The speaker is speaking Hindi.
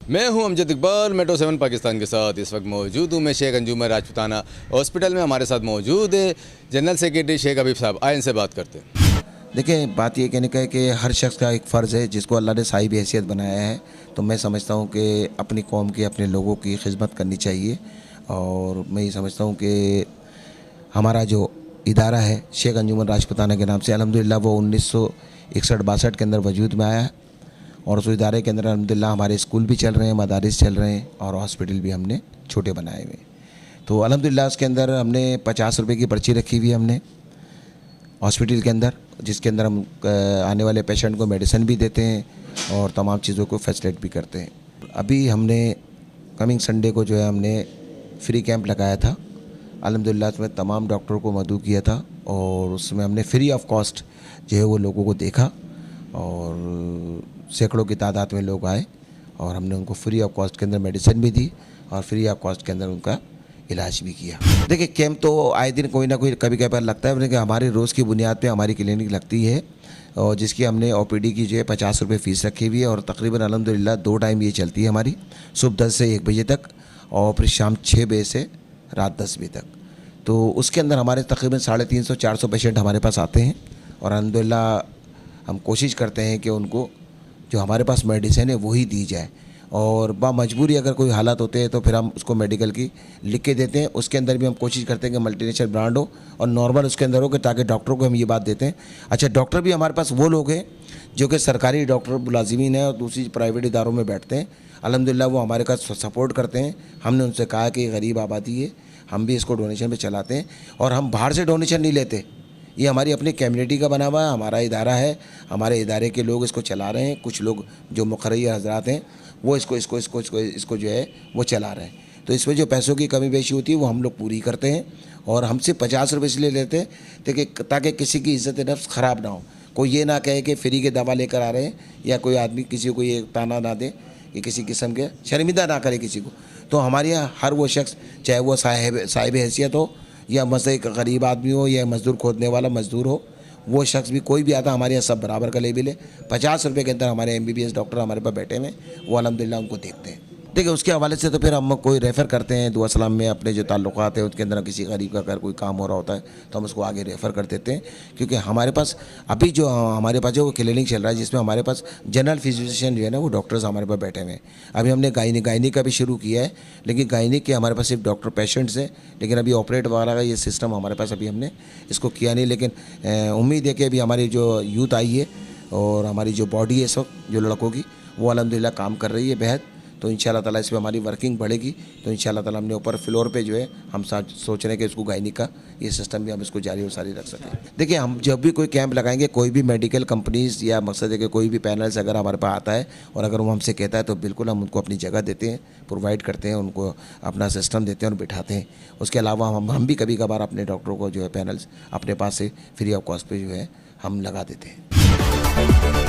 मैं हूं अमजद इकबाल, मेट्रो 7 पाकिस्तान के साथ इस वक्त मौजूद हूं मैं शेख अंजुमन राजपूताना हॉस्पिटल में। हमारे साथ मौजूद है जनरल सेक्रेटरी शेख हबीब साहब। आए इनसे बात करते हैं। देखिए, बात ये कहने का है कि हर शख्स का एक फ़र्ज़ है जिसको अल्लाह ने साहिब हैसियत बनाया है। तो मैं समझता हूँ कि अपनी कौम की, अपने लोगों की खिदमत करनी चाहिए। और मैं ये समझता हूँ कि हमारा जो इदारा है शेख अंजुमन राजपूताना के नाम से, अल्हम्दुलिल्लाह वो 1961-62 के अंदर वजूद में आया है। और उस इदारे के अंदर अल्हम्दुलिल्लाह हमारे स्कूल भी चल रहे हैं, मदारिस चल रहे हैं और हॉस्पिटल भी हमने छोटे बनाए हुए हैं। तो अल्हम्दुलिल्लाह उसके अंदर हमने 50 रुपये की पर्ची रखी हुई है हमने हॉस्पिटल के अंदर, जिसके अंदर हम आने वाले पेशेंट को मेडिसिन भी देते हैं और तमाम चीज़ों को फैसिलिटेट भी करते हैं। अभी हमने कमिंग संडे को जो है हमने फ्री कैंप लगाया था। अल्हम्दुलिल्लाह उसमें तमाम डॉक्टरों को मदऊ किया था और उसमें हमने फ्री ऑफ कॉस्ट जो है वो लोगों को देखा और सैकड़ों की तादाद में लोग आए और हमने उनको फ्री ऑफ कॉस्ट के अंदर मेडिसिन भी दी और फ्री ऑफ कॉस्ट के अंदर उनका इलाज भी किया। देखिए, कैंप तो आए दिन कोई ना कोई कभी कभार लगता है, कि हमारी रोज़ की बुनियाद पे हमारी क्लिनिक लगती है और जिसकी हमने ओपीडी की जो है 50 रुपये फ़ीस रखी हुई है और तकरीबन अल्हम्दुलिल्लाह 2 टाइम ये चलती है हमारी, सुबह 10 से 1 बजे तक और फिर शाम 6 बजे से रात 10 बजे तक। तो उसके अंदर हमारे तकरीबन 350-400 पेशेंट हमारे पास आते हैं और अल्हम्दुलिल्लाह हम कोशिश करते हैं कि उनको जो हमारे पास मेडिसिन है वही दी जाए और बामजबूरी अगर कोई हालात होते हैं तो फिर हम उसको मेडिकल की लिख के देते हैं। उसके अंदर भी हम कोशिश करते हैं कि मल्टीनेशनल ब्रांड हो और नॉर्मल उसके अंदर हो, कि ताकि डॉक्टरों को हम ये बात देते हैं। अच्छा, डॉक्टर भी हमारे पास वो लोग हैं जो कि सरकारी डॉक्टर मुलाजिमीन हैं और दूसरी प्राइवेट इदारों में बैठते हैं। अल्हम्दुलिल्लाह वो हमारे का सपोर्ट करते हैं। हमने उनसे कहा कि गरीब आबादी है, हम भी इसको डोनेशन पे चलाते हैं और हम बाहर से डोनेशन नहीं लेते। ये हमारी अपनी कम्युनिटी का बना हुआ है, हमारा इदारा है, हमारे इदारे के लोग इसको चला रहे हैं। कुछ लोग जो मुक़र्रर हज़रात हैं वो इसको जो है वो चला रहे हैं। तो इसमें जो पैसों की कमी बेशी होती है वो हम लोग पूरी करते हैं और हमसे 50 रुपये इसलिए लेते हैं ताकि किसी की इज़्ज़त नफ्स ख़राब ना हो। कोई ये ना कहे कि फ्री के दवा लेकर आ रहे हैं या कोई आदमी किसी को ये ताना ना दे कि किसी किस्म के शर्मिंदा ना करे किसी को। तो हमारे यहाँ हर वो शख्स, चाहे वो साहिब हैसियत हो या मसले एक गरीब आदमी हो या मज़दूर खोदने वाला मज़दूर हो, वो शख्स भी कोई भी आता, हमारे यहाँ सब बराबर का लेबिल है। 50 रुपये के अंदर हमारे MBBS डॉक्टर हमारे पास बैठे हुए, वो अल्हम्दुलिल्लाह उनको देखते हैं। देखिए, उसके हवाले से तो फिर हम कोई रेफ़र करते हैं दुआ सलाम में, अपने जो ताल्लुकात हैं उसके अंदर किसी गरीब का अगर कोई काम हो रहा होता है तो हम उसको आगे रेफ़र कर देते हैं। क्योंकि हमारे पास अभी जो हमारे पास जो क्लिनिक चल रहा है जिसमें हमारे पास जनरल फिजिशियन जो है ना वो डॉक्टर्स हमारे पास बैठे हुए हैं। अभी हमने गायनी का भी शुरू किया है, लेकिन गायनी के हमारे पास सिर्फ डॉक्टर पेशेंट्स हैं, लेकिन अभी ऑपरेट वगैरह का ये सिस्टम हमारे पास अभी हमने इसको किया नहीं। लेकिन उम्मीद है कि अभी हमारी जो यूथ आई है और हमारी जो बॉडी है सब जो लड़कों की, वो अल्हम्दुलिल्लाह काम कर रही है बेहद। तो इंशाल्लाह ताला इस पर हमारी वर्किंग बढ़ेगी। तो इंशाल्लाह ताला हमने ऊपर फ्लोर पे जो है हम सोच रहे हैं कि इसको गायनी का ये सिस्टम भी हम इसको जारी और सारी रख सकें। देखिए, हम जब भी कोई कैंप लगाएंगे, कोई भी मेडिकल कंपनीज़ या मकसद है कि कोई भी पैनल्स अगर हमारे पास आता है और अगर वो हमसे कहता है तो बिल्कुल हम उनको अपनी जगह देते हैं, प्रोवाइड करते हैं, उनको अपना सिस्टम देते हैं और बिठाते हैं। उसके अलावा हम भी कभी कभार अपने डॉक्टरों को जो है पैनल्स अपने पास से फ्री ऑफ कॉस्ट पे जो है हम लगा देते हैं।